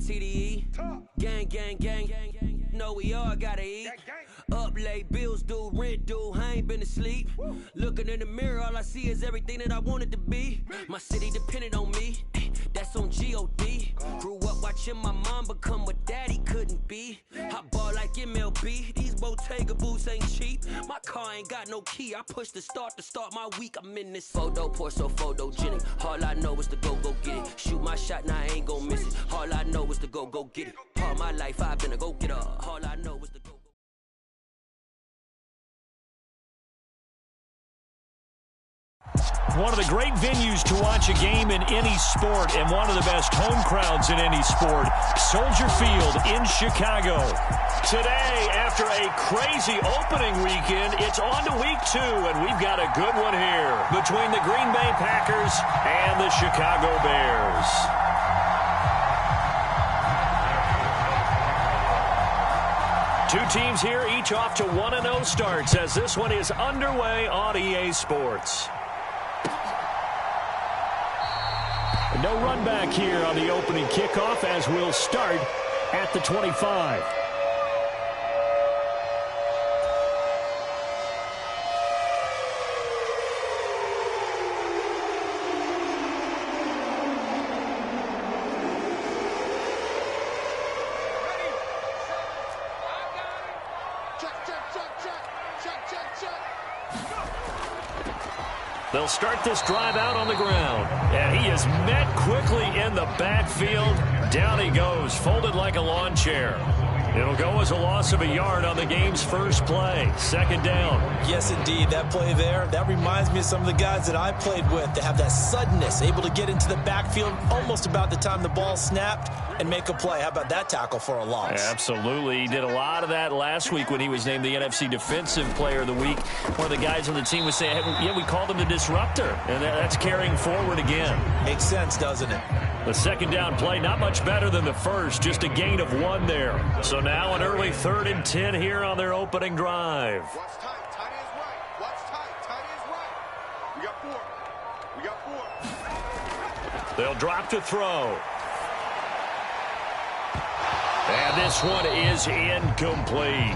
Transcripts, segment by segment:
TDE. Gang, gang, gang, gang, gang. No, we all gotta eat. Up late, bills due, rent due, I ain't been asleep. Looking in the mirror, all I see is everything that I wanted to be. My city depended on me, that's on G.O.D. Grew up watching my mom become what daddy couldn't be. I ball like MLB, these Bottega boots ain't cheap. My car ain't got no key, I push the start to start my week. I'm in this photo, pour so photogenic. All I know is to go get it. Shoot my shot, now I ain't gon' miss it. All I know is to go get it. All my life I've been a go-getter. All I know is to go. One of the great venues to watch a game in any sport, and one of the best home crowds in any sport, Soldier Field in Chicago. Today, after a crazy opening weekend, it's on to week 2, and we've got a good one here between the Green Bay Packers and the Chicago Bears. Two teams here, each off to 1-0 starts as this one is underway on EA Sports. No run back here on the opening kickoff as we'll start at the 25. They'll start this drive out on the ground. And he is met quickly in the backfield. Down he goes, folded like a lawn chair. It'll go as a loss of a yard on the game's first play. Second down. Yes, indeed. That play there, that reminds me of some of the guys that I played with. They have that suddenness, able to get into the backfield almost about the time the ball snapped and make a play. How about that tackle for a loss? Absolutely. He did a lot of that last week when he was named the NFC Defensive Player of the Week. One of the guys on the team was saying, hey, yeah, we called him the disruptor. And that's carrying forward again. Makes sense, doesn't it? The second down play, not much better than the first, just a gain of 1 there. So now an early 3rd and 10 here on their opening drive. What's tight? Tight is right. What's tight? Tight is right. We got 4. We got 4. They'll drop to throw. And this one is incomplete.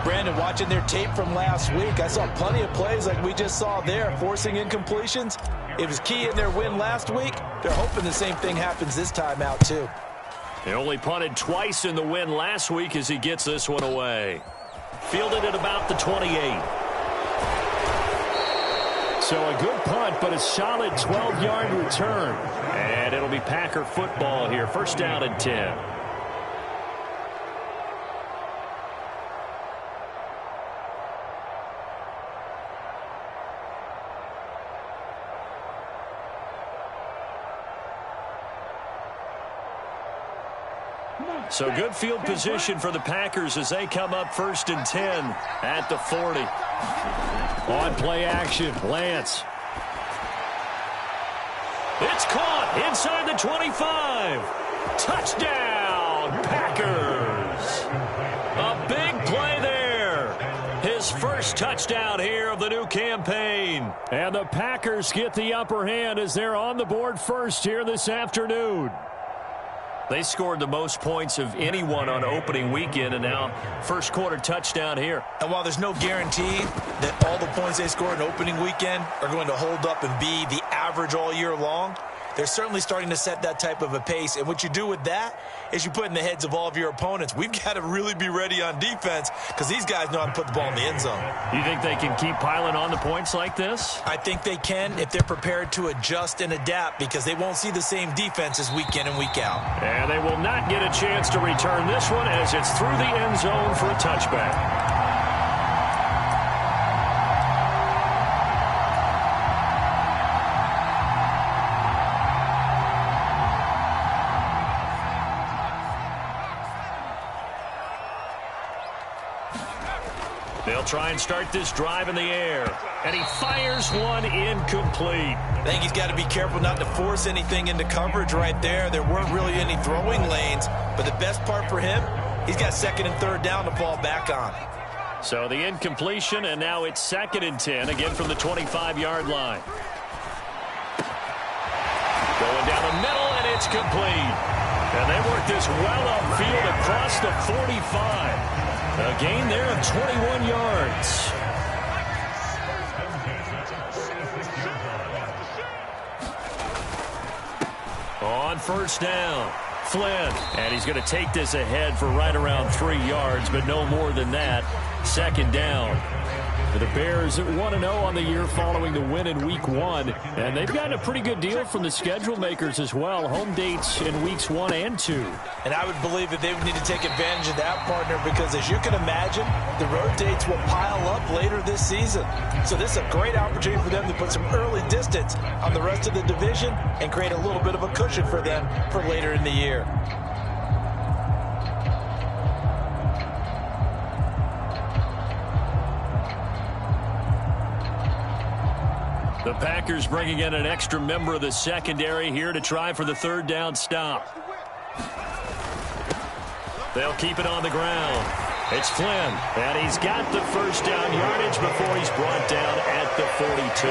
Brandon, watching their tape from last week, I saw plenty of plays like we just saw there, forcing incompletions. It was key in their win last week. They're hoping the same thing happens this time out, too. He only punted twice in the win last week as he gets this one away. Fielded at about the 28. So a good punt, but a solid 12-yard return. And it'll be Packer football here. First down and 10. So good field position for the Packers as they come up 1st and 10 at the 40. On play action, Lance. It's caught inside the 25. Touchdown, Packers. A big play there. His first touchdown here of the new campaign. And the Packers get the upper hand as they're on the board first here this afternoon. They scored the most points of anyone on opening weekend, and now first quarter touchdown here. And while there's no guarantee that all the points they score in opening weekend are going to hold up and be the average all year long, they're certainly starting to set that type of a pace. And what you do with that is you put in the heads of all of your opponents, we've got to really be ready on defense because these guys know how to put the ball in the end zone. You think they can keep piling on the points like this? I think they can if they're prepared to adjust and adapt because they won't see the same defenses week in and week out. And they will not get a chance to return this one as it's through the end zone for a touchback. They'll try and start this drive in the air. And he fires one incomplete. I think he's got to be careful not to force anything into coverage right there. There weren't really any throwing lanes. But the best part for him, he's got 2nd and 3rd down to fall back on. So the incompletion, and now it's 2nd and 10, again from the 25-yard line. Going down the middle, and it's complete. And they work this well upfield across the 45. A gain there of 21 yards. On first down, Flynn. And he's going to take this ahead for right around 3 yards, but no more than that. Second down. The Bears 1-0 on the year following the win in Week 1. And they've gotten a pretty good deal from the schedule makers as well. Home dates in Weeks 1 and 2. And I would believe that they would need to take advantage of that, partner, because as you can imagine, the road dates will pile up later this season. So this is a great opportunity for them to put some early distance on the rest of the division and create a little bit of a cushion for them for later in the year. The Packers bringing in an extra member of the secondary here to try for the third down stop. They'll keep it on the ground. It's Flynn, and he's got the first down yardage before he's brought down at the 42.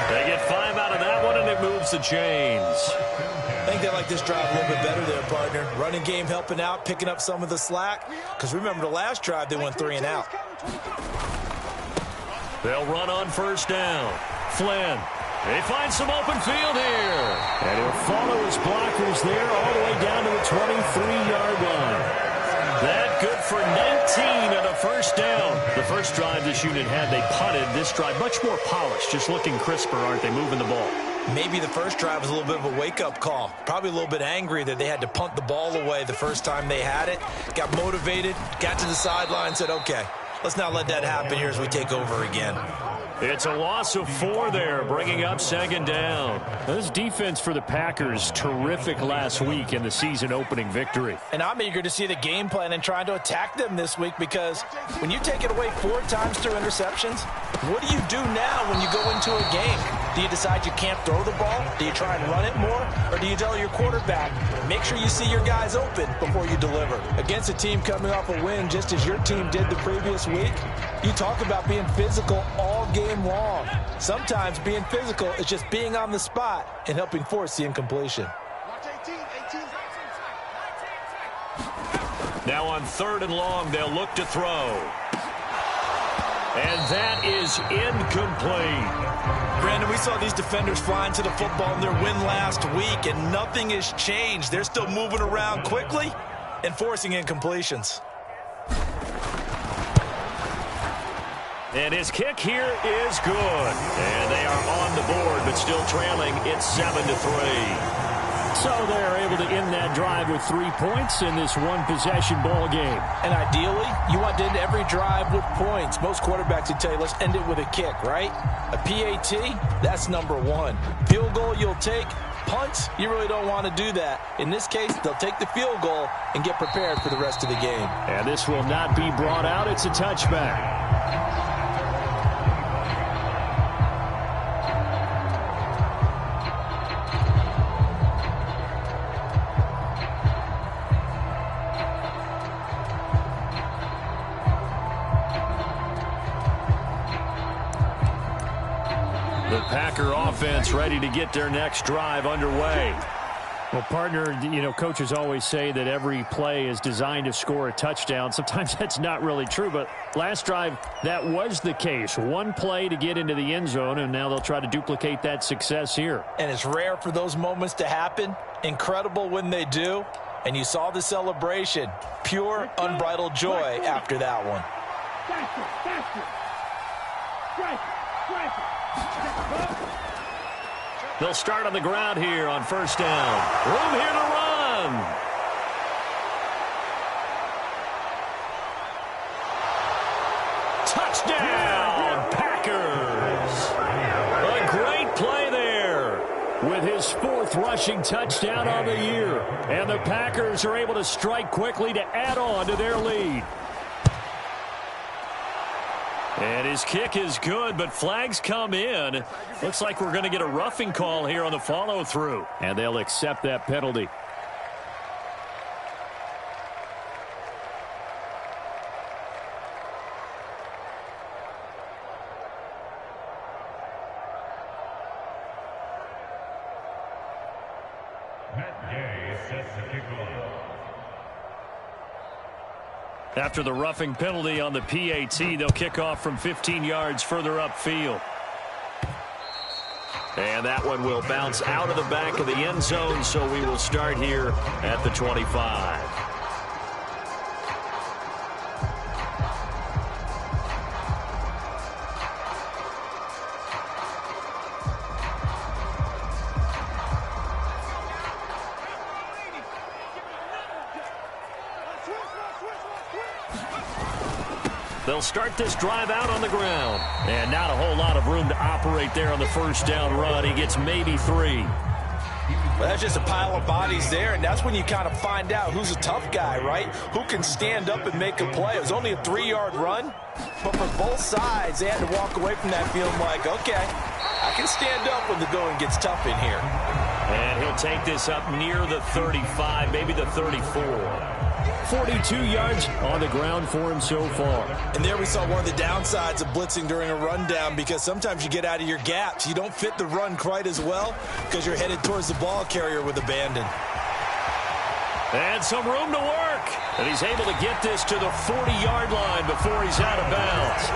They get 5 out of that one, and it moves the chains. I think they like this drive a little bit better there, partner. Running game helping out, picking up some of the slack. Because remember, the last drive, they went 3 and out. They'll run on first down. Flynn, they find some open field here. And he'll follow his blockers there all the way down to the 23-yard line. That good for 19 and a first down. The first drive this unit had, they punted. This drive, much more polished, just looking crisper, aren't they, moving the ball? Maybe the first drive was a little bit of a wake-up call. Probably a little bit angry that they had to punt the ball away the first time they had it. Got motivated, got to the sideline, said, okay, let's not let that happen here as we take over again. It's a loss of 4 there, bringing up second down. This defense for the Packers, terrific last week in the season-opening victory. And I'm eager to see the game plan and trying to attack them this week, because when you take it away 4 times through interceptions, what do you do now when you go into a game? Do you decide you can't throw the ball? Do you try and run it more? Or do you tell your quarterback, make sure you see your guys open before you deliver? Against a team coming off a win just as your team did the previous week, you talk about being physical all game long. Sometimes being physical is just being on the spot and helping force the incompletion. Now on 3rd and long, they'll look to throw. And that is incomplete. Brandon, we saw these defenders flying to the football in their win last week, and nothing has changed. They're still moving around quickly and forcing incompletions. And his kick here is good. And they are on the board, but still trailing. It's 7-3. So they're able to end that drive with 3 points in this one-possession ball game. And ideally, you want to end every drive with points. Most quarterbacks would tell you, let's end it with a kick, right? A PAT, that's number 1. Field goal you'll take. Punts, you really don't want to do that. In this case, they'll take the field goal and get prepared for the rest of the game. And this will not be brought out. It's a touchback. The Packer offense ready to get their next drive underway. Well, partner, coaches always say that every play is designed to score a touchdown. Sometimes that's not really true, but last drive, that was the case. One play to get into the end zone, and now they'll try to duplicate that success here. And it's rare for those moments to happen. Incredible when they do. And you saw the celebration. Pure, unbridled joy after that one. They'll start on the ground here on first down. Room here to run. Touchdown, Packers. A great play there with his 4th rushing touchdown on the year. And the Packers are able to strike quickly to add on to their lead. And his kick is good, but flags come in. Looks like we're going to get a roughing call here on the follow-through. And they'll accept that penalty. Matt Gay sets After the roughing penalty on the PAT, they'll kick off from 15 yards further upfield. And that one will bounce out of the back of the end zone, so we will start here at the 25. They'll start this drive out on the ground. And not a whole lot of room to operate there on the first down run. He gets maybe 3. Well, that's just a pile of bodies there, and that's when you kind of find out who's a tough guy, right? Who can stand up and make a play. It was only a 3-yard run, but for both sides, they had to walk away from that feeling like, okay, I can stand up when the going gets tough in here. And he'll take this up near the 35, maybe the 34. 42 yards on the ground for him so far. And there we saw one of the downsides of blitzing during a rundown, because sometimes you get out of your gaps. You don't fit the run quite as well because you're headed towards the ball carrier with abandon. And some room to work. And he's able to get this to the 40-yard line before he's out of bounds.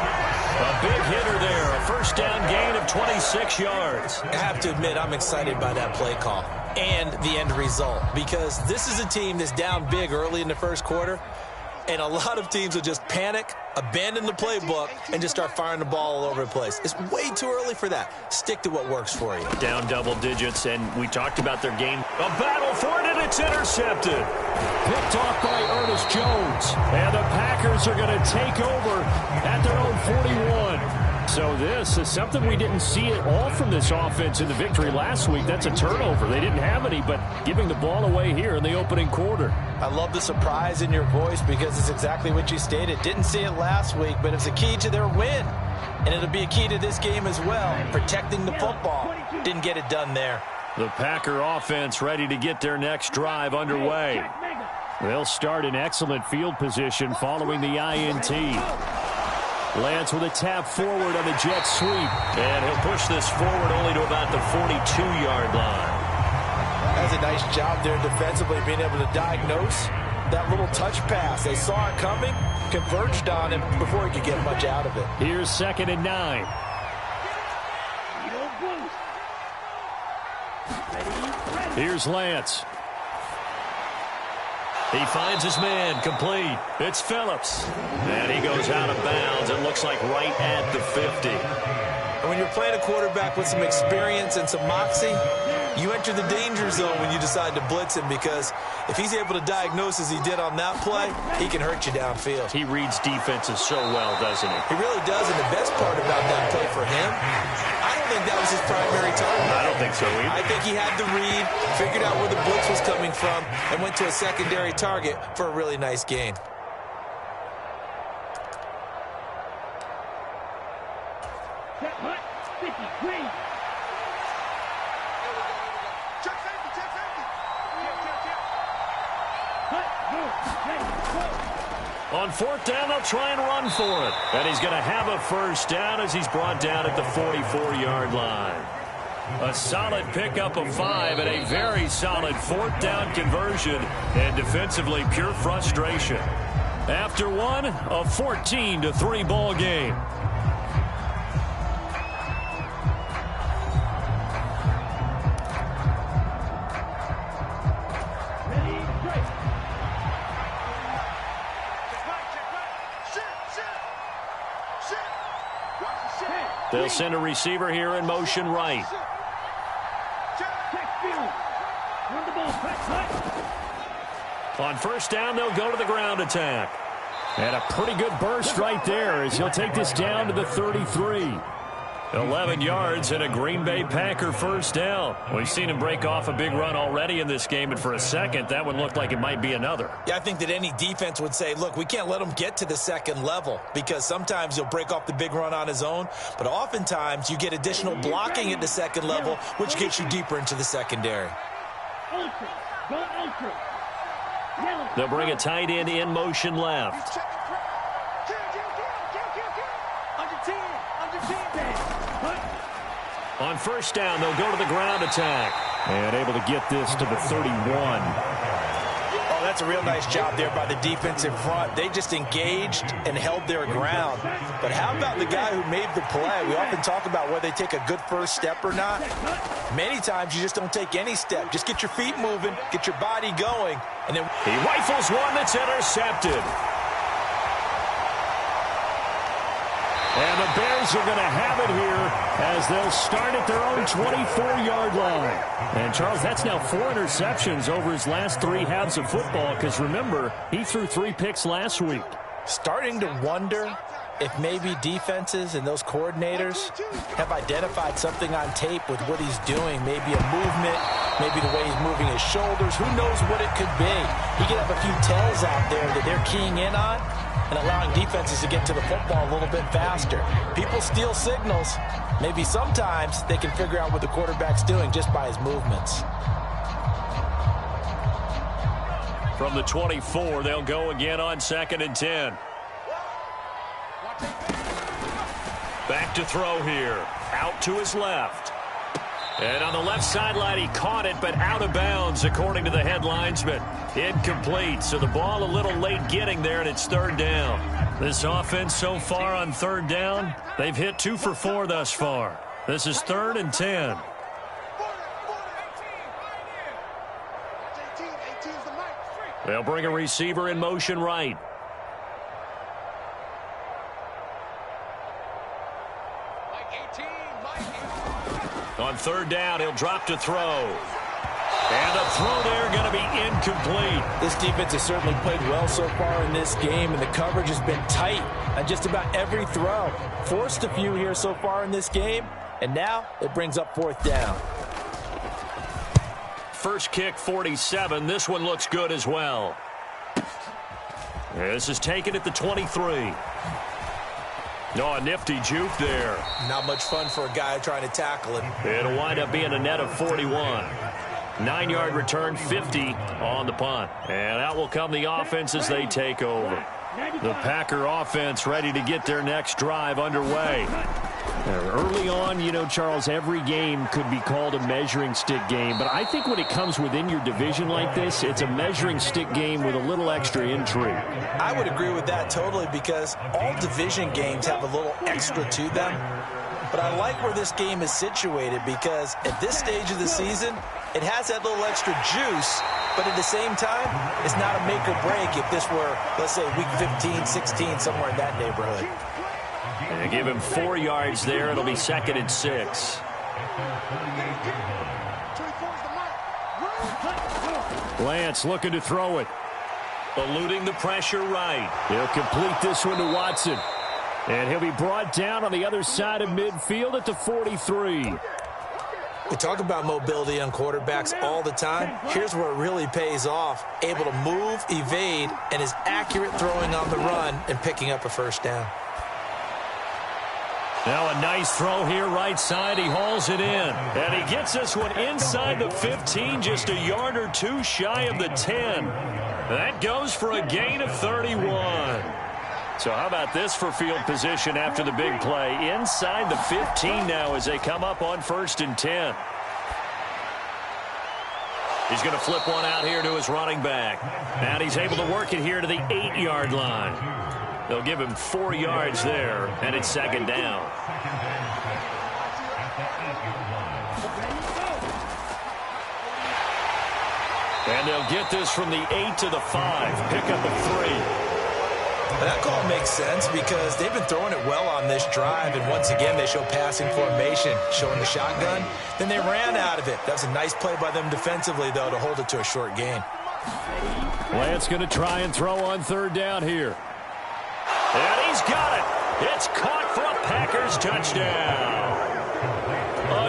A big hitter there. A first down gain of 26 yards. I have to admit, I'm excited by that play call and the end result, because this is a team that's down big early in the first quarter, and a lot of teams will just panic, abandon the playbook, and just start firing the ball all over the place. It's way too early for that. Stick to what works for you. Down double digits, and we talked about their game. A battle for it, and it's intercepted. Picked off by Ernest Jones. And the Packers are going to take over at their own 41. So this is something we didn't see at all from this offense in the victory last week. That's a turnover. They didn't have any, but giving the ball away here in the opening quarter. I love the surprise in your voice, because it's exactly what you stated. Didn't see it last week, but it was a key to their win. And it'll be a key to this game as well, protecting the football. Didn't get it done there. The Packer offense ready to get their next drive underway. They'll start in excellent field position following the INT. Lance with a tap forward on the jet sweep. And he'll push this forward only to about the 42-yard line. That's a nice job there defensively, being able to diagnose that little touch pass. They saw it coming, converged on him before he could get much out of it. Here's 2nd and 9. Here's Lance. He finds his man, complete. It's Phillips. And he goes out of bounds. It looks like right at the 50. And when you're playing a quarterback with some experience and some moxie, you enter the danger zone when you decide to blitz him, because if he's able to diagnose as he did on that play, he can hurt you downfield. He reads defenses so well, doesn't he? He really does, and the best part about that play for him, I don't think that was his primary target. I don't think so either. I think he had the read, figured out where the blitz was coming from, and went to a secondary target for a really nice gain. On 4th down, they'll try and run for it. And he's going to have a first down as he's brought down at the 44-yard line. A solid pickup of 5 and a very solid 4th down conversion. And defensively, pure frustration. After one, a 14-3 ball game. They'll send a receiver here in motion right. On 1st down, they'll go to the ground attack. And a pretty good burst right there as he'll take this down to the 33. 11 yards and a Green Bay Packer first down. We've seen him break off a big run already in this game, and for a second, that one looked like it might be another. Yeah, I think that any defense would say, look, we can't let him get to the second level, because sometimes he'll break off the big run on his own, but oftentimes you get additional blocking at the second level, which gets you deeper into the secondary. They'll bring a tight end in motion left. On 1st down, they'll go to the ground attack. And able to get this to the 31. That's a real nice job there by the defense in front. They just engaged and held their ground. But how about the guy who made the play? We often talk about whether they take a good first step or not. Many times you just don't take any step. Just get your feet moving, get your body going, and then he rifles one that's intercepted. And the Bears are going to have it here as they'll start at their own 24-yard line. And, Charles, that's now 4 interceptions over his last 3 halves of football because, remember, he threw 3 picks last week. Starting to wonder if maybe defenses and those coordinators have identified something on tape with what he's doing. Maybe a movement, maybe the way he's moving his shoulders. Who knows what it could be? He could have a few tells out there that they're keying in on and allowing defenses to get to the football a little bit faster. People steal signals. Maybe sometimes they can figure out what the quarterback's doing just by his movements. From the 24, they'll go again on 2nd and 10. Back to throw here. Out to his left. And on the left sideline, he caught it, but out of bounds, according to the head linesman. Incomplete, so the ball a little late getting there, and it's 3rd down. This offense so far on 3rd down, they've hit 2 for 4 thus far. This is 3rd and 10. They'll bring a receiver in motion right. On 3rd down, he'll drop to throw. And a throw there going to be incomplete. This defense has certainly played well so far in this game, and the coverage has been tight on just about every throw. Forced a few here so far in this game, and now it brings up 4th down. First kick, 47. This one looks good as well. This is taken at the 23. No, a nifty juke there. Not much fun for a guy trying to tackle him. It'll wind up being a net of 41. 9-yard return, 50 on the punt. And out will come the offense as they take over. The Packer offense ready to get their next drive underway. Early on, you know, Charles, every game could be called a measuring stick game. But I think when it comes within your division like this, it's a measuring stick game with a little extra intrigue. I would agree with that totally because all division games have a little extra to them. But I like where this game is situated because at this stage of the season, it has that little extra juice. But at the same time, it's not a make or break if this were, let's say, week 15, 16, somewhere in that neighborhood. And give him 4 yards there. It'll be 2nd and 6. Lance looking to throw it. Eluding the pressure right. He'll complete this one to Watson. And he'll be brought down on the other side of midfield at the 43. We talk about mobility on quarterbacks all the time. Here's where it really pays off. Able to move, evade, and is accurate throwing on the run and picking up a 1st down. Now a nice throw here right side. He hauls it in. And he gets this one inside the 15, just a yard or 2 shy of the 10. That goes for a gain of 31. So how about this for field position after the big play? Inside the 15 now as they come up on 1st and 10. He's going to flip one out here to his running back. And he's able to work it here to the 8-yard line. They'll give him 4 yards there, and it's 2nd down. And they'll get this from the 8 to the 5. Pick up a 3. That call makes sense because they've been throwing it well on this drive, and once again they show passing formation, showing the shotgun. Then they ran out of it. That's a nice play by them defensively, though, to hold it to a short gain. Lance going to try and throw on 3rd down here. And he's got it. It's caught for a Packers touchdown.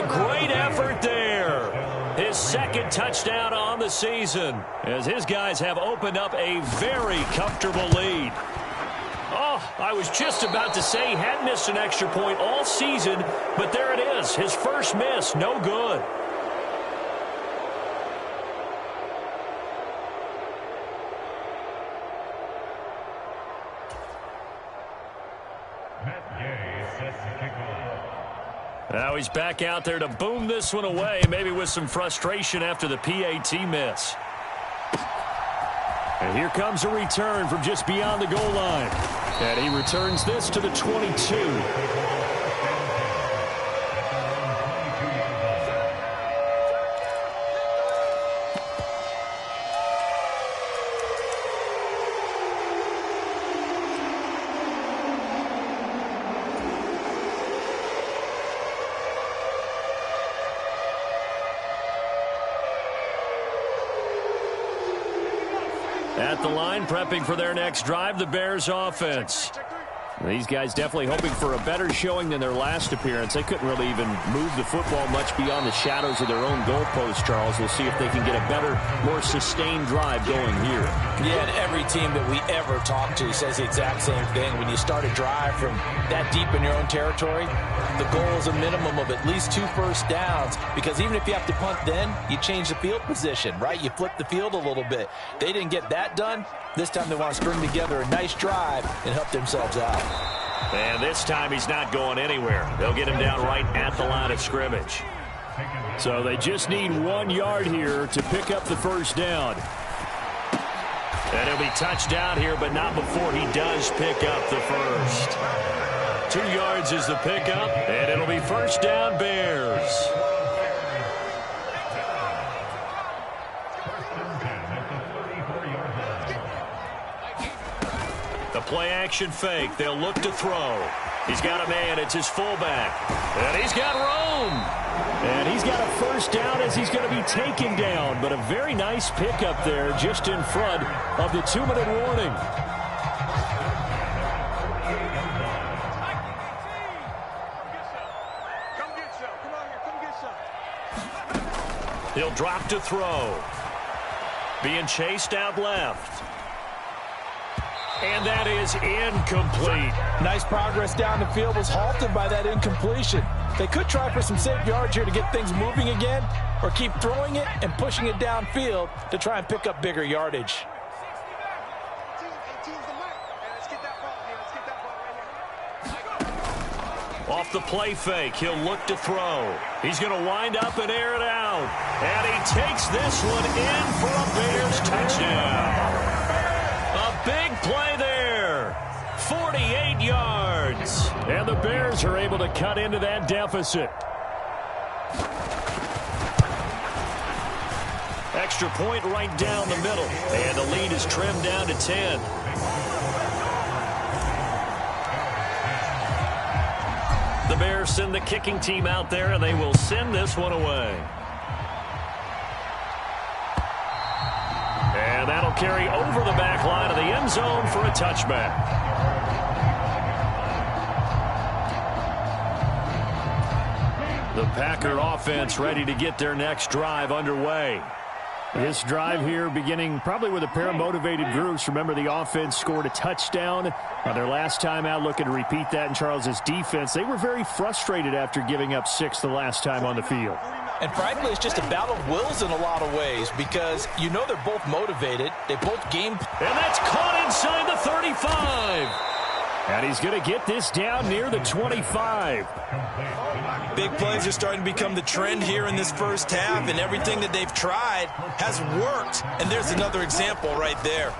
A great effort there. His 2nd touchdown on the season as his guys have opened up a very comfortable lead. Oh, I was just about to say he hadn't missed an extra point all season, but there it is. His first miss, no good. Now he's back out there to boom this one away, maybe with some frustration after the PAT miss. And here comes a return from just beyond the goal line. And he returns this to the 22. At the line, prepping for their next drive, the Bears offense. These guys definitely hoping for a better showing than their last appearance. They couldn't really even move the football much beyond the shadows of their own goalpost, Charles. We'll see if they can get a better, more sustained drive going here. Yeah, and every team that we ever talk to says the exact same thing. When you start a drive from that deep in your own territory, the goal is a minimum of at least 2 first downs, because even if you have to punt then, you change the field position, right? You flip the field a little bit. They didn't get that done. This time they want to string together a nice drive and help themselves out. And this time he's not going anywhere. They'll get him down right at the line of scrimmage. So they just need 1 yard here to pick up the first down. And he'll be touched down here, but not before he does pick up the first. 2 yards is the pickup, and it'll be first down, Bears. The play-action fake. They'll look to throw. He's got a man. It's his fullback. And he's got room. And he's got a first down as he's going to be taken down. But a very nice pickup there just in front of the 2-minute warning. He'll drop to throw. Being chased out left. And that is incomplete. Nice progress down the field, was halted by that incompletion. They could try for some safe yards here to get things moving again, or keep throwing it and pushing it downfield to try and pick up bigger yardage. Off the play fake, he'll look to throw. He's going to wind up and air it out. And he takes this one in for a Bears touchdown. A big play there. 48 yards. And the Bears are able to cut into that deficit. Extra point right down the middle. And the lead is trimmed down to 10. The Bears send the kicking team out there, and they will send this one away. And that'll carry over the back line of the end zone for a touchback. The Packer offense ready to get their next drive underway. This drive here beginning probably with a pair of motivated groups. Remember, the offense scored a touchdown on their last time out, looking to repeat that in Charles's defense. They were very frustrated after giving up 6 the last time on the field. And frankly, it's just a battle of wills in a lot of ways, because you know they're both motivated. They both game. And that's caught inside the 35. And he's going to get this down near the 25. Big plays are starting to become the trend here in this first half, and everything that they've tried has worked. And there's another example right there.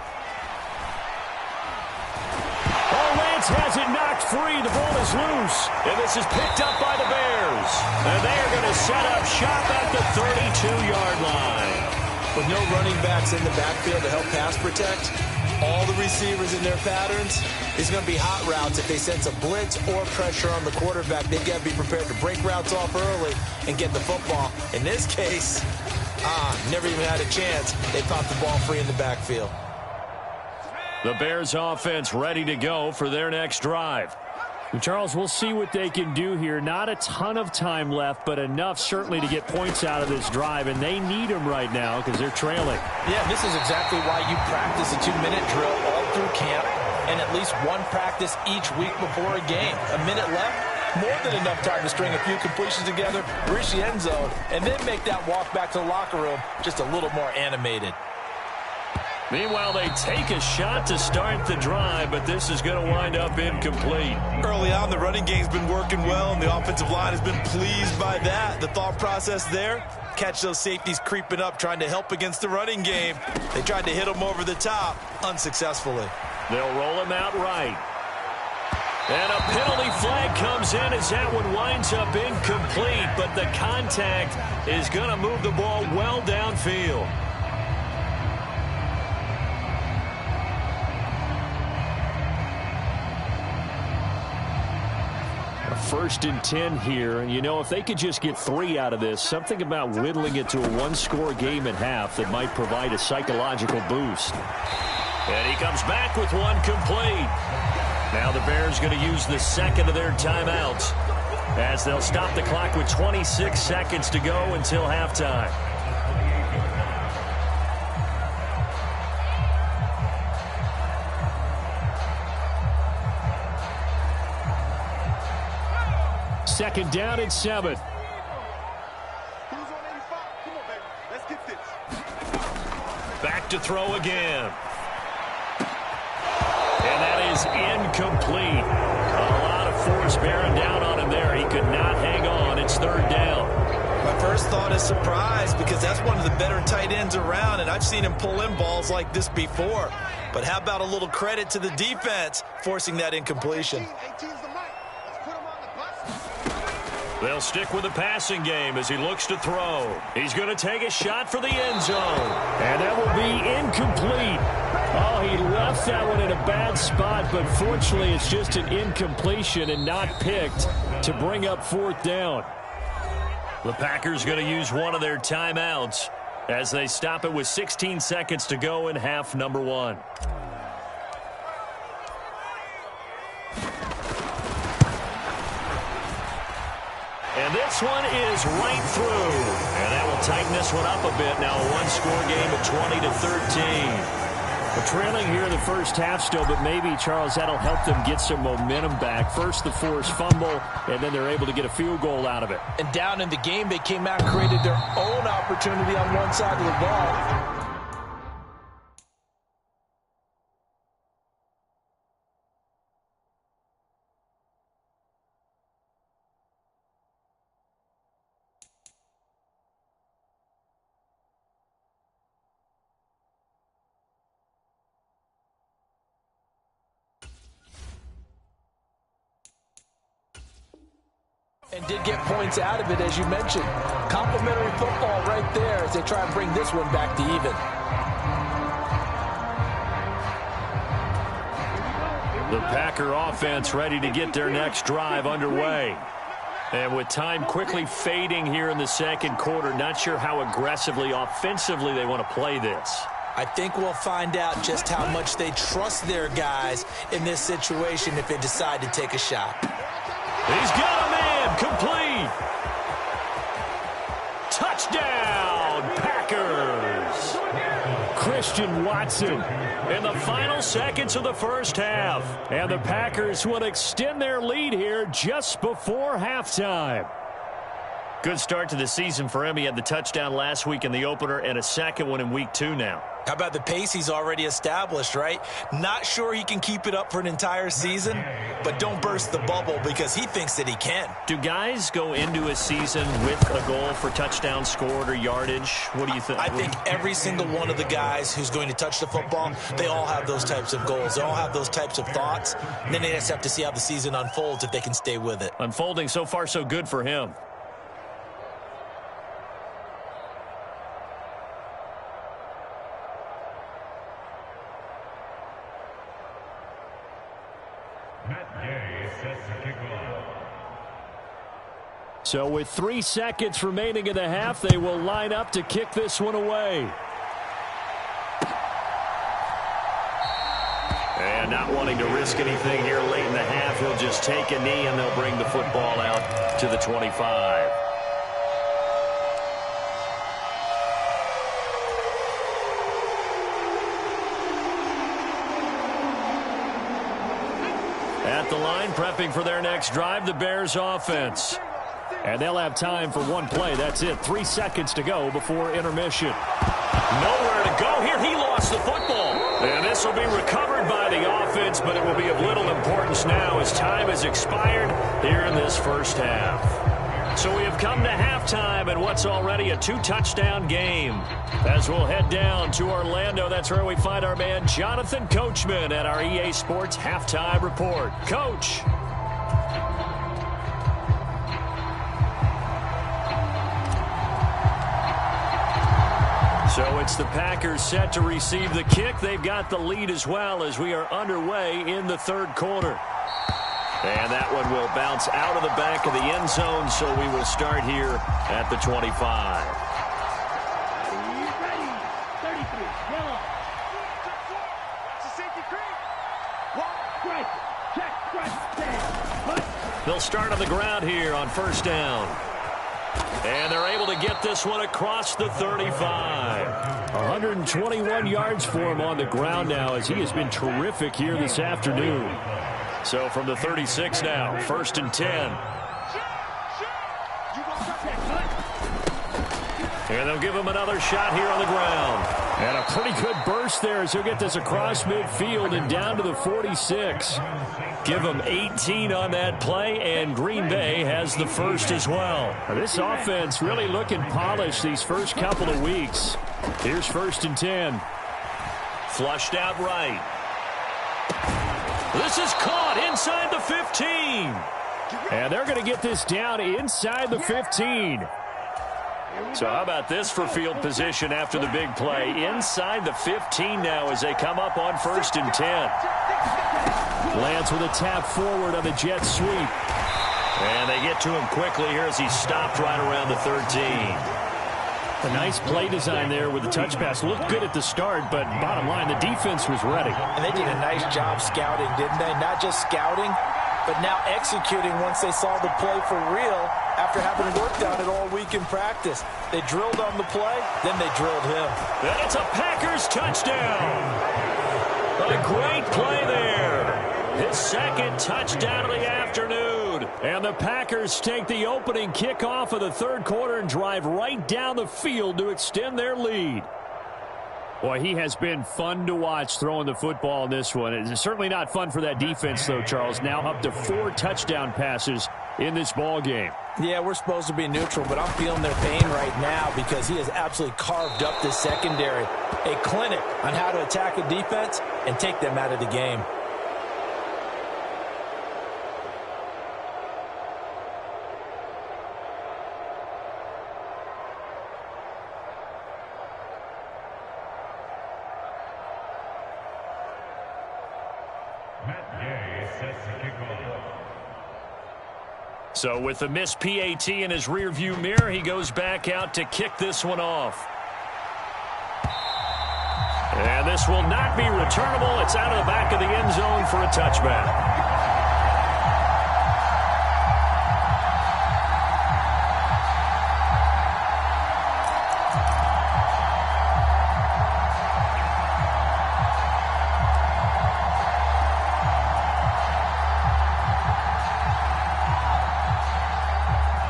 Oh, Lance has it knocked free. The ball is loose. And this is picked up by the Bears. And they are going to set up shop at the 32-yard line. With no running backs in the backfield to help pass protect, all the receivers in their patterns, it's going to be hot routes. If they sense a blitz or pressure on the quarterback, they've got to be prepared to break routes off early and get the football. In this case, never even had a chance. They popped the ball free in the backfield. The Bears offense ready to go for their next drive. And Charles, we'll see what they can do here. Not a ton of time left, but enough certainly to get points out of this drive, and they need them right now because they're trailing. Yeah, this is exactly why you practice a 2-minute drill all through camp and at least one practice each week before a game. A minute left, more than enough time to string a few completions together, reach the end zone, and then make that walk back to the locker room just a little more animated. Meanwhile, they take a shot to start the drive, but this is going to wind up incomplete. Early on, the running game's been working well, and the offensive line has been pleased by that. The thought process there, catch those safeties creeping up, trying to help against the running game. They tried to hit him over the top, unsuccessfully. They'll roll him out right. And a penalty flag comes in as that one winds up incomplete, but the contact is going to move the ball well downfield. A 1st and 10 here, and you know, if they could just get 3 out of this, something about whittling it to a one-score game at half that might provide a psychological boost. And he comes back with one complete. Now the Bears going to use the second of their timeouts as they'll stop the clock with 26 seconds to go until halftime. Second down and 7. Who's on 85? Come on, baby. Let's get this. Back to throw again. And that is incomplete. A lot of force bearing down on him there. He could not hang on. It's 3rd down. My first thought is surprise, because that's one of the better tight ends around, and I've seen him pull in balls like this before. But how about a little credit to the defense forcing that incompletion? 18's the mic. Let's put him on the bus. They'll stick with the passing game as he looks to throw. He's going to take a shot for the end zone. And that will be incomplete. Oh, he left that one in a bad spot, but fortunately it's just an incompletion and not picked to bring up 4th down. The Packers going to use one of their timeouts as they stop it with 16 seconds to go in half number 1. And this one is right through. And that will tighten this one up a bit. Now a one-score game at 20-13. We're trailing here in the first half still, but maybe, Charles, that'll help them get some momentum back. First the forced fumble, and then they're able to get a field goal out of it. And down in the game, they came out and created their own opportunity on one side of the ball. And did get points out of it, as you mentioned. Complimentary football right there as they try and bring this one back to even. The Packer offense ready to get their next drive underway. And with time quickly fading here in the second quarter, not sure how aggressively, offensively they want to play this. I think we'll find out just how much they trust their guys in this situation if they decide to take a shot. He's got a man, complete. Touchdown, Packers. Christian Watson in the final seconds of the first half. And the Packers will extend their lead here just before halftime. Good start to the season for him. He had the touchdown last week in the opener and a second one in week 2 now. How about the pace he's already established, right? Not sure he can keep it up for an entire season, but don't burst the bubble because he thinks that he can. Do guys go into a season with a goal for touchdown scored or yardage? What do you think? I think every single one of the guys who's going to touch the football, they all have those types of goals. They all have those types of thoughts. And then they just have to see how the season unfolds if they can stay with it. Unfolding so far so good for him. So with 3 seconds remaining in the half, they will line up to kick this one away. And not wanting to risk anything here late in the half, he'll just take a knee and they'll bring the football out to the 25. At the line, prepping for their next drive, the Bears offense. And they'll have time for one play. That's it. 3 seconds to go before intermission. Nowhere to go here. He lost the football. And this will be recovered by the offense, but it will be of little importance now as time has expired here in this first half. So we have come to halftime in what's already a 2-touchdown game. As we'll head down to Orlando, that's where we find our man Jonathan Coachman at our EA Sports Halftime Report. Coach. So it's the Packers set to receive the kick. They've got the lead as well as we are underway in the third quarter. And that one will bounce out of the back of the end zone, so we will start here at the 25. They'll start on the ground here on first down. And they're able to get this one across the 35. 121 yards for him on the ground now as he has been terrific here this afternoon. So from the 36 now, first and 10. And they'll give him another shot here on the ground. And a pretty good burst there as he'll get this across midfield and down to the 46. Give him 18 on that play, and Green Bay has the first as well. Now, this offense really looking polished these first couple of weeks. Here's first and 10. Flushed out right. This is caught inside the 15. And they're going to get this down inside the 15. So how about this for field position after the big play? Inside the 15 now as they come up on first and 10. Lance with a tap forward on the jet sweep. And they get to him quickly here as he's stopped right around the 13. A nice play design there with the touch pass. Looked good at the start, but bottom line, the defense was ready. And they did a nice job scouting, didn't they? Not just scouting, but now executing once they saw the play for real after having worked on it all week in practice. They drilled on the play, then they drilled him. And it's a Packers touchdown. A great play there. His second touchdown of the afternoon. And the Packers take the opening kickoff of the third quarter and drive right down the field to extend their lead. Boy, he has been fun to watch throwing the football in this one. It's certainly not fun for that defense, though, Charles. Now up to 4 touchdown passes in this ball game. Yeah, we're supposed to be neutral, but I'm feeling their pain right now because he has absolutely carved up this secondary. A clinic on how to attack a defense and take them out of the game. So with the missed PAT in his rearview mirror, he goes back out to kick this one off. And this will not be returnable. It's out of the back of the end zone for a touchback.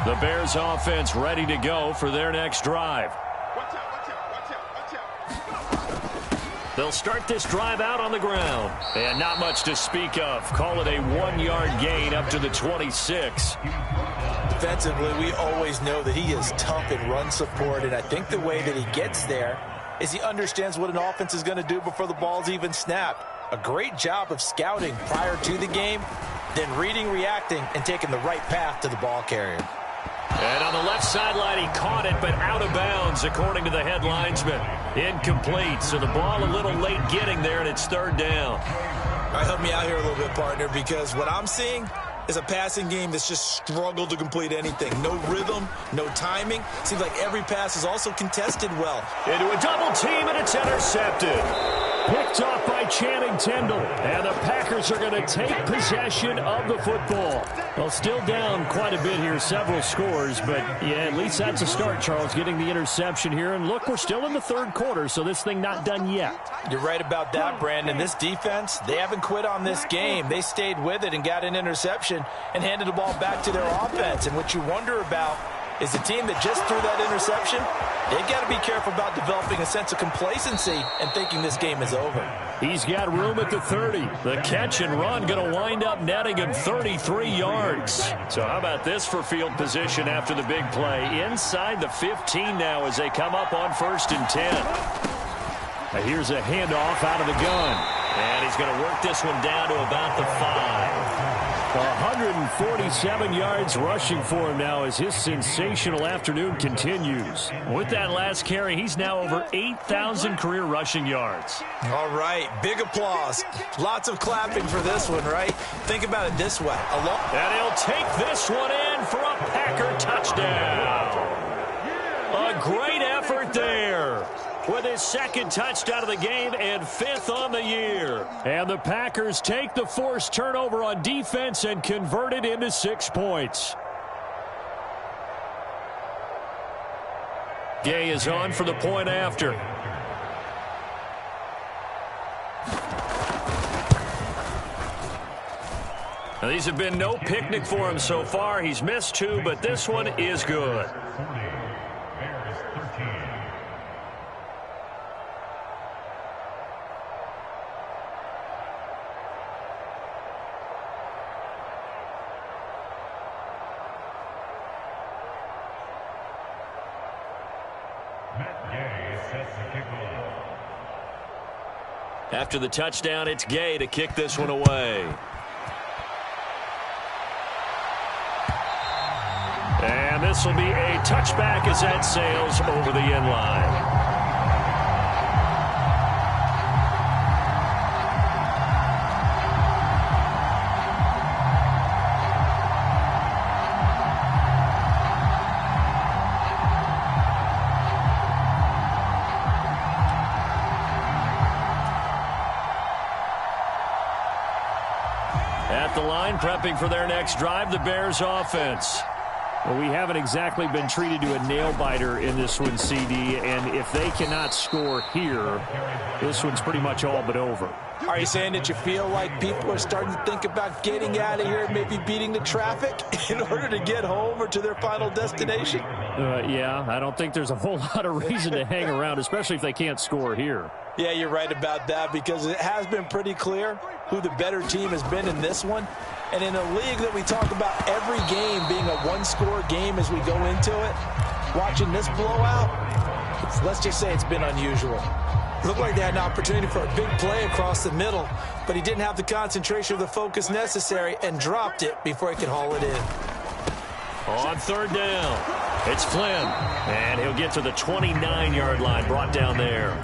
The Bears offense ready to go for their next drive. Watch out. They'll start this drive out on the ground. And not much to speak of. Call it a 1-yard gain up to the 26. Defensively, we always know that he is tough in run support, and I think the way that he gets there is he understands what an offense is going to do before the ball's even snapped. A great job of scouting prior to the game, then reading, reacting, and taking the right path to the ball carrier. And on the left sideline, he caught it, but out of bounds, according to the head linesman. Incomplete, so the ball a little late getting there, and it's third down. All right, help me out here a little bit, partner, because what I'm seeing is a passing game that's just struggled to complete anything. No rhythm, no timing. Seems like every pass is also contested well. Into a double team, and it's intercepted. Picked off by Channing Tindall. And the Packers are going to take possession of the football. Well, still down quite a bit here, several scores. But, yeah, at least that's a start, Charles, getting the interception here. And, look, we're still in the third quarter, so this thing not done yet. You're right about that, Brandon. This defense, they haven't quit on this game. They stayed with it and got an interception and handed the ball back to their offense. And what you wonder about is the team that just threw that interception. They've got to be careful about developing a sense of complacency and thinking this game is over. He's got room at the 30. The catch and run going to wind up netting him 33 yards. So how about this for field position after the big play? Inside the 15 now as they come up on 1st and 10. Now here's a handoff out of the gun. And he's going to work this one down to about the 5. 147 yards rushing for him now as his sensational afternoon continues. With that last carry, he's now over 8,000 career rushing yards. All right, big applause. Lots of clapping for this one, right? Think about it this way. And he'll take this one in for a Packer touchdown. A great effort there, with his 2nd touchdown of the game and 5th on the year. And the Packers take the forced turnover on defense and convert it into 6 points. Gay is on for the point after. Now, these have been no picnic for him so far. He's missed 2, but this one is good. After the touchdown, it's Gay to kick this one away. And this will be a touchback as that sails over the end line. At the line, prepping for their next drive, the Bears offense. Well, we haven't exactly been treated to a nail-biter in this one, CD, and if they cannot score here, this one's pretty much all but over. Are you saying that you feel like people are starting to think about getting out of here, maybe beating the traffic in order to get home or to their final destination? Yeah, I don't think there's a whole lot of reason to hang around, especially if they can't score here. Yeah, you're right about that, because it has been pretty clear who the better team has been in this one. And in a league that we talk about every game being a one-score game as we go into it, watching this blowout, let's just say it's been unusual. Looked like they had an opportunity for a big play across the middle, but he didn't have the concentration or the focus necessary and dropped it before he could haul it in. On 3rd down, it's Flynn, and he'll get to the 29-yard line, brought down there.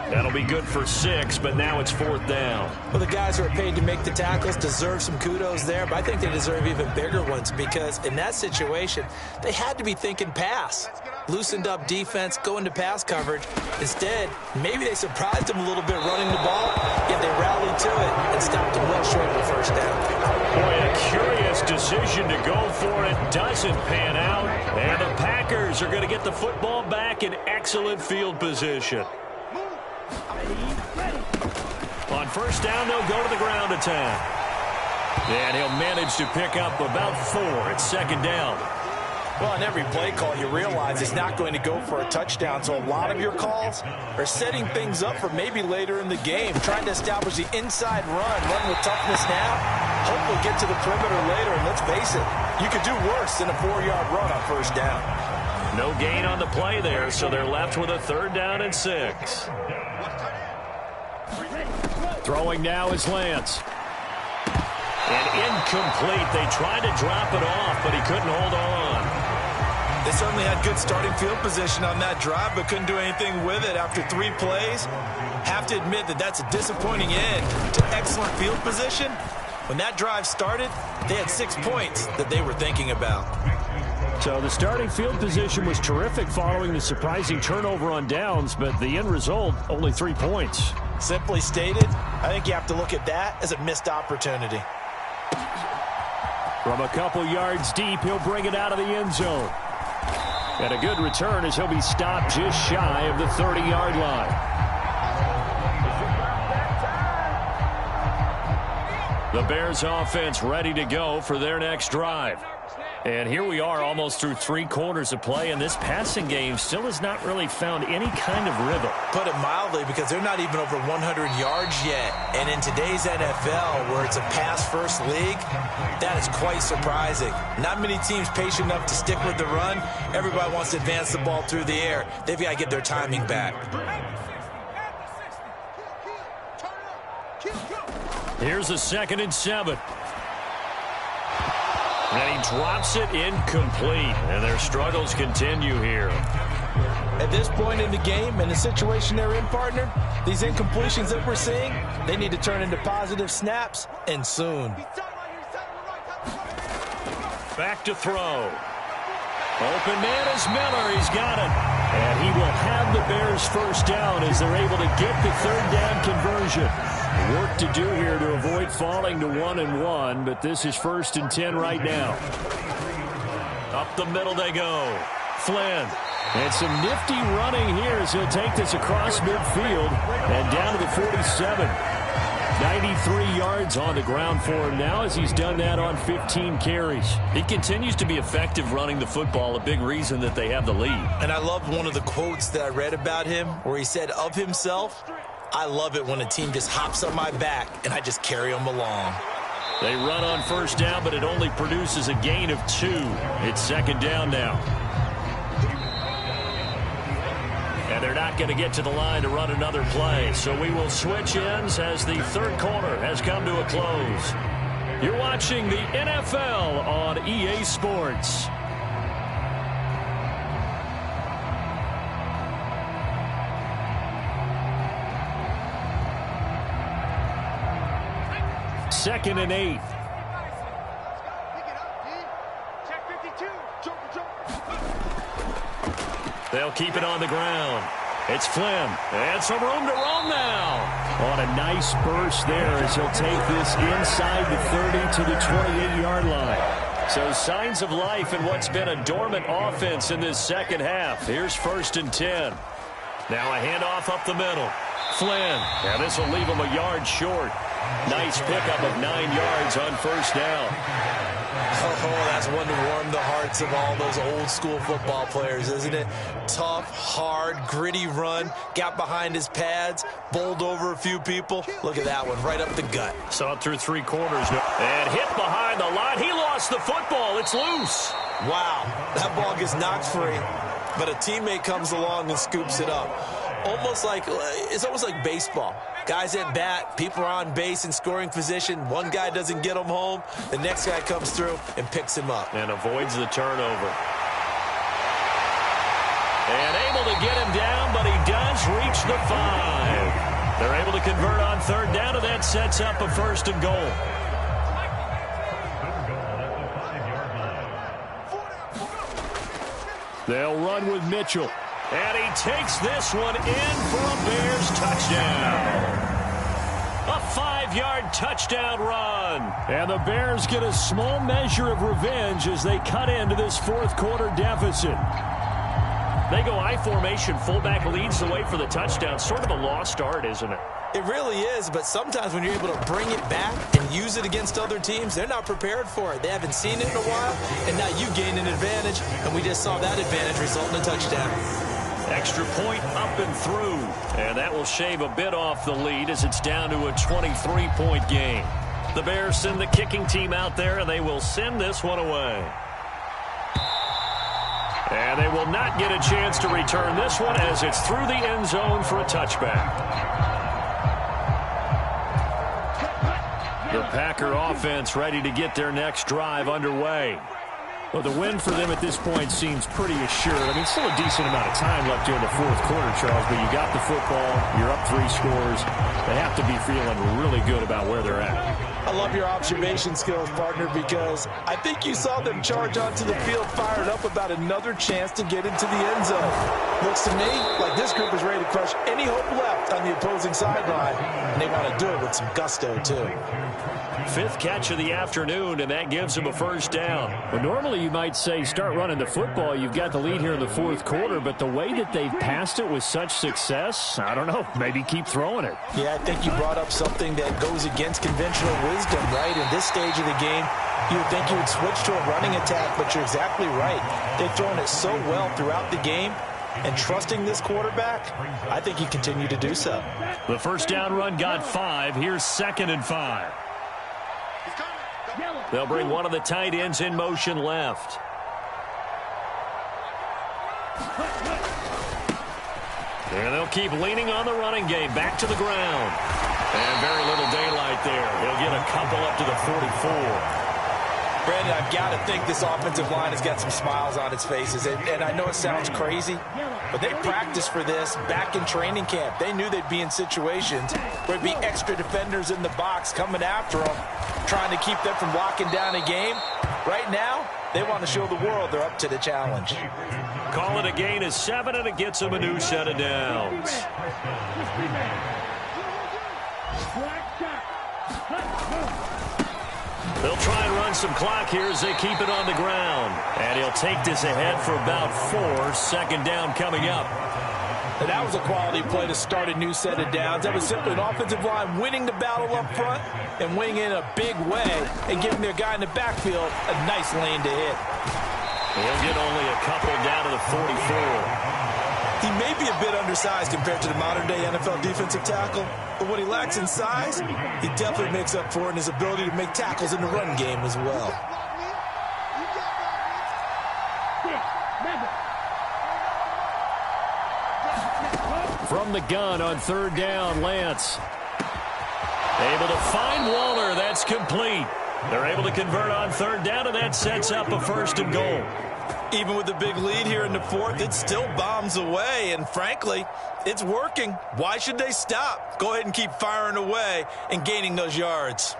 That'll be good for 6, but now it's 4th down. Well, the guys who are paid to make the tackles deserve some kudos there, but I think they deserve even bigger ones, because in that situation, they had to be thinking pass. Loosened up defense, going to pass coverage. Instead, maybe they surprised them a little bit running the ball, yet they rallied to it and stopped them well short of the 1st down. Boy, a curious decision to go for it. Doesn't pan out, and the Packers are going to get the football back in excellent field position. On 1st down, they'll go to the ground attack. And he'll manage to pick up about 4 at 2nd down. Well, on every play call, you realize it's not going to go for a touchdown, so a lot of your calls are setting things up for maybe later in the game, trying to establish the inside run with toughness now, hopefully get to the perimeter later, and let's face it, you could do worse than a 4-yard run on 1st down. No gain on the play there, so they're left with a 3rd down and 6. Throwing now is Lance. And incomplete. They tried to drop it off, but he couldn't hold on. They certainly had good starting field position on that drive, but couldn't do anything with it after 3 plays. Have to admit that that's a disappointing end to excellent field position. When that drive started, they had 6 points that they were thinking about. So the starting field position was terrific following the surprising turnover on downs, but the end result, only 3 points. Simply stated, I think you have to look at that as a missed opportunity. From a couple yards deep, he'll bring it out of the end zone. And a good return as he'll be stopped just shy of the 30-yard line. The Bears offense ready to go for their next drive. And here we are almost through 3 quarters of play, and this passing game still has not really found any kind of rhythm. Put it mildly, because they're not even over 100 yards yet. And in today's NFL, where it's a pass-first league, that is quite surprising. Not many teams patient enough to stick with the run. Everybody wants to advance the ball through the air. They've got to get their timing back. Here's a 2nd and 7. And he drops it incomplete. And their struggles continue here. At this point in the game, and the situation they're in, partner, these incompletions that we're seeing, they need to turn into positive snaps, and soon. Back to throw. Open man is Miller. He's got it. And he will have the Bears first down as they're able to get the 3rd down conversion. Work to do here to avoid falling to 1-1, but this is 1st and 10 right now. Up the middle they go. Flynn. And some nifty running here as he'll take this across midfield and down to the 47. 93 yards on the ground for him now as he's done that on 15 carries. He continues to be effective running the football, a big reason that they have the lead. And I loved one of the quotes that I read about him where he said of himself, "I love it when a team just hops on my back and I just carry them along." They run on 1st down, but it only produces a gain of 2. It's 2nd down now. And they're not going to get to the line to run another play. So we will switch ends as the 3rd quarter has come to a close. You're watching the NFL on EA Sports. Second and 8. They'll keep it on the ground. It's Flynn. And some room to roam now. On a nice burst there as he'll take this inside the 30 to the 28-yard line. So signs of life in what's been a dormant offense in this 2nd half. Here's 1st and 10. Now a handoff up the middle. Flynn. Now this will leave him a yard short. Nice pickup of 9 yards on 1st down. Oh, that's one to warm the hearts of all those old school football players, isn't it? Tough, hard, gritty run. Got behind his pads, bowled over a few people. Look at that one, right up the gut. Saw it through 3 quarters. And hit behind the line. He lost the football. It's loose. Wow, that ball gets knocked free, but a teammate comes along and scoops it up. It's almost like baseball. Guys at bat, people are on base in scoring position. One guy doesn't get him home. The next guy comes through and picks him up. And avoids the turnover. And able to get him down, but he does reach the 5. They're able to convert on 3rd down, and that sets up a 1st and goal. They'll run with Mitchell. And he takes this one in for a Bears touchdown. A 5-yard touchdown run. And the Bears get a small measure of revenge as they cut into this 4th quarter deficit. They go I formation. Fullback leads the way for the touchdown. Sort of a lost art, isn't it? It really is, but sometimes when you're able to bring it back and use it against other teams, they're not prepared for it. They haven't seen it in a while, and now you gain an advantage, and we just saw that advantage result in a touchdown. Extra point up and through. And that will shave a bit off the lead as it's down to a 23-point game. The Bears send the kicking team out there, and they will send this one away. And they will not get a chance to return this one as it's through the end zone for a touchback. The Packer offense ready to get their next drive underway. Well, the win for them at this point seems pretty assured. I mean, still a decent amount of time left here in the 4th quarter, Charles, but you got the football, you're up 3 scores. They have to be feeling really good about where they're at. I love your observation skills, partner, because I think you saw them charge onto the field fired up about another chance to get into the end zone. Looks to me like this group is ready to crush any hope left on the opposing sideline, and they want to do it with some gusto, too. 5th catch of the afternoon, and that gives them a 1st down. Well, normally you might say start running the football. You've got the lead here in the 4th quarter, but the way that they've passed it with such success, I don't know, maybe keep throwing it. Yeah, I think you brought up something that goes against conventional wisdom. wisdom, right? In this stage of the game, you would think you would switch to a running attack, but you're exactly right. They've thrown it so well throughout the game, and trusting this quarterback, I think you continue to do so. The first down run got 5. Here's 2nd and 5. They'll bring one of the tight ends in motion left. And they'll keep leaning on the running game. Back to the ground. And very little daylight there. He'll get a couple up to the 44. Brandon, I've got to think this offensive line has got some smiles on its faces. And I know it sounds crazy, but they practiced for this back in training camp. They knew they'd be in situations where there'd be extra defenders in the box coming after them, trying to keep them from locking down a game. Right now, they want to show the world they're up to the challenge. Call it a gain of 7, and it gets them a new set of downs. They'll try and run some clock here as they keep it on the ground. And he'll take this ahead for about 4. 2nd down coming up. And that was a quality play to start a new set of downs. That was simply an offensive line winning the battle up front and winning in a big way and giving their guy in the backfield a nice lane to hit. He'll get only a couple down to the 44. He may be a bit undersized compared to the modern-day NFL defensive tackle, but what he lacks in size, he definitely makes up for it in his ability to make tackles in the run game as well. From the gun on 3rd down, Lance. Able to find Waller. That's complete. They're able to convert on 3rd down, and that sets up a 1st and goal. Even with the big lead here in the 4th, it still bombs away, and frankly, it's working. Why should they stop? Go ahead and keep firing away and gaining those yards.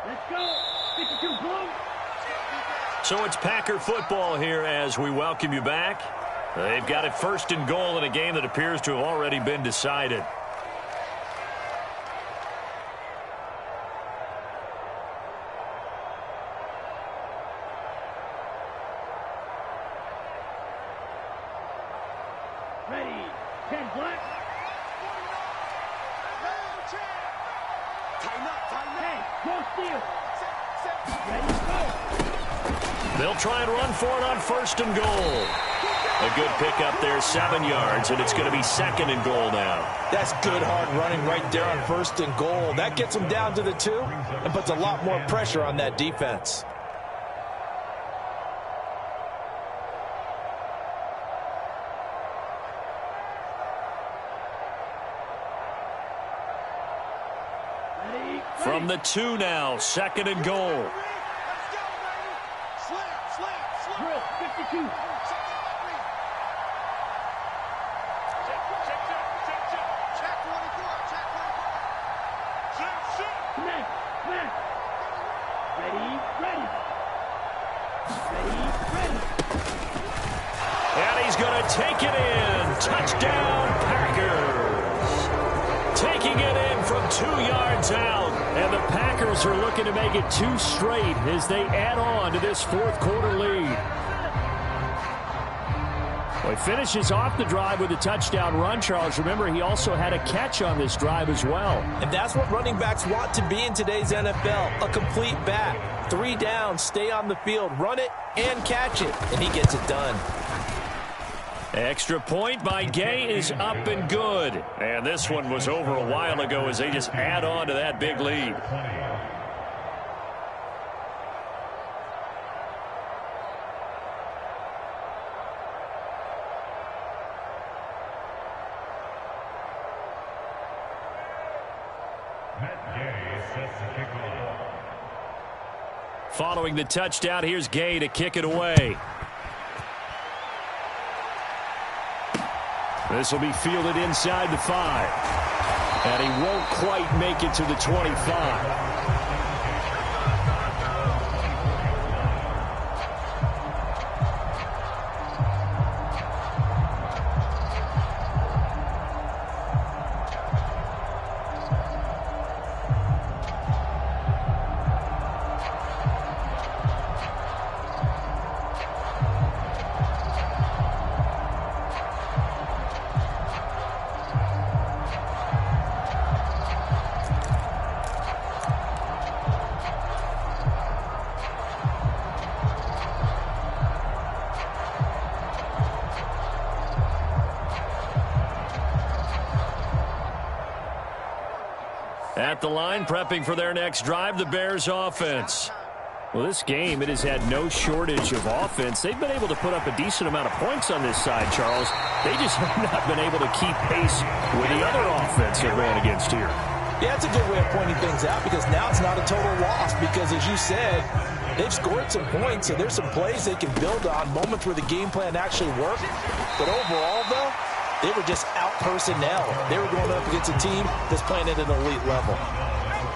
Let's go. 52 blue. So it's Packer football here as we welcome you back. They've got it 1st and goal in a game that appears to have already been decided. Ready. 10 black. Hey, go steal. Ready, go. They'll try and run for it on 1st and goal. A good pickup there, 7 yards, and it's going to be 2nd and goal now. That's good hard running right there on 1st and goal. That gets them down to the 2 and puts a lot more pressure on that defense. From the 2 now, 2nd and goal. Drill, 52. And he's going to take it in. Touchdown, Packers. Taking it in from 2 yards out. And the Packers are looking to make it 2 straight as they add on to this 4th quarter lead. Well, he finishes off the drive with a touchdown run, Charles. Remember, he also had a catch on this drive as well. And that's what running backs want to be in today's NFL, a complete back. 3 downs, stay on the field, run it, and catch it. And he gets it done. Extra point by Gay is up and good. And this one was over a while ago as they just add on to that big lead. Following the touchdown, here's Gay to kick it away. This will be fielded inside the 5. And he won't quite make it to the 25. At the line, prepping for their next drive, the Bears offense. Well, this game, it has had no shortage of offense. They've been able to put up a decent amount of points on this side, Charles. They just have not been able to keep pace with the other offense they're going against here. Yeah, it's a good way of pointing things out because now it's not a total loss because, as you said, they've scored some points, so there's some plays they can build on, moments where the game plan actually worked. But overall, though, they were just out personnel. They were going up against a team that's playing at an elite level.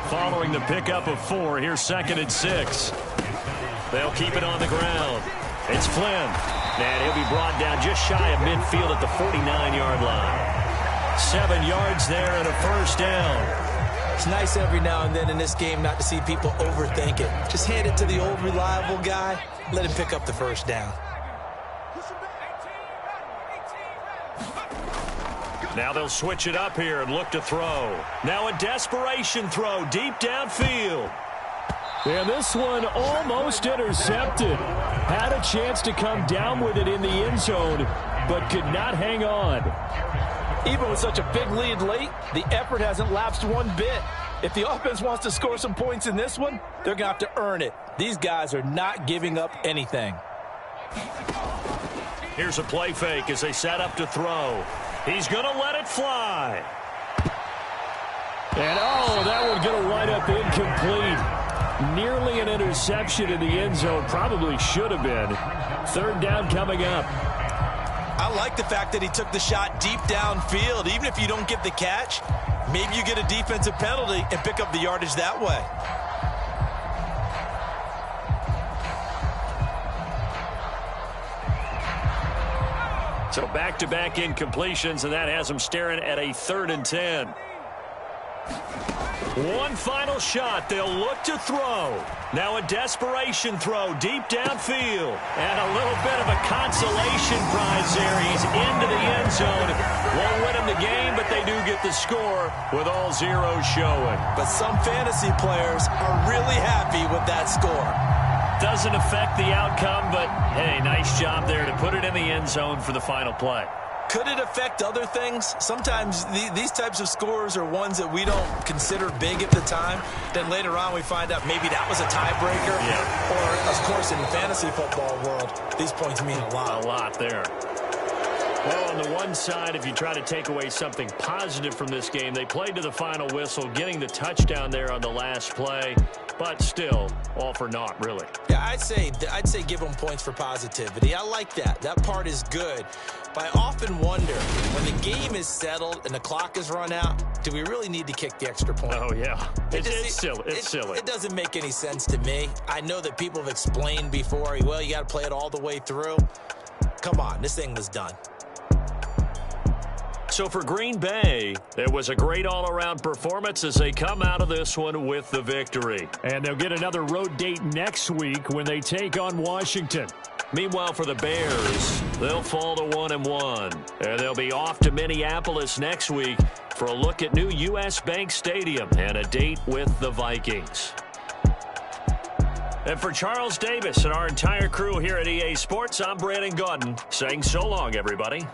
Following the pickup of 4, here's 2nd and 6. They'll keep it on the ground. It's Flynn. And he'll be brought down just shy of midfield at the 49-yard line. 7 yards there and a first down. It's nice every now and then in this game not to see people overthink it. Just hand it to the old reliable guy. Let him pick up the first down. Now they'll switch it up here and look to throw. Now a desperation throw deep downfield. And this one almost intercepted. Had a chance to come down with it in the end zone, but could not hang on. Even with such a big lead late, the effort hasn't lapsed one bit. If the offense wants to score some points in this one, they're going to have to earn it. These guys are not giving up anything. Here's a play fake as they set up to throw. He's going to let it fly. And that one going to wind up incomplete. Nearly an interception in the end zone. Probably should have been. 3rd down coming up. I like the fact that he took the shot deep downfield. Even if you don't get the catch, maybe you get a defensive penalty and pick up the yardage that way. So back-to-back incompletions, and that has them staring at a 3rd and 10. One final shot. They'll look to throw. Now a desperation throw deep downfield. And a little bit of a consolation prize there. He's into the end zone. Won't win him the game, but they do get the score with all zeros showing. But some fantasy players are really happy with that score. Doesn't affect the outcome, but, hey, nice job there to put it in the end zone for the final play. Could it affect other things? Sometimes these types of scores are ones that we don't consider big at the time. Then later on we find out maybe that was a tiebreaker. Yeah. Or, of course, in the fantasy football world, these points mean a lot. A lot there. Well, on the one side, if you try to take away something positive from this game, they played to the final whistle, getting the touchdown there on the last play, but still, all for naught, really. Yeah, I'd say give them points for positivity. I like that. That part is good. But I often wonder, when the game is settled and the clock is run out, do we really need to kick the extra point? Oh, yeah. It's silly. It's silly. It doesn't make any sense to me. I know that people have explained before, well, you got to play it all the way through. Come on, this thing was done. So for Green Bay, it was a great all-around performance as they come out of this one with the victory. And they'll get another road date next week when they take on Washington. Meanwhile, for the Bears, they'll fall to 1-1. And they'll be off to Minneapolis next week for a look at new U.S. Bank Stadium and a date with the Vikings. And for Charles Davis and our entire crew here at EA Sports, I'm Brandon Gaudin saying so long, everybody.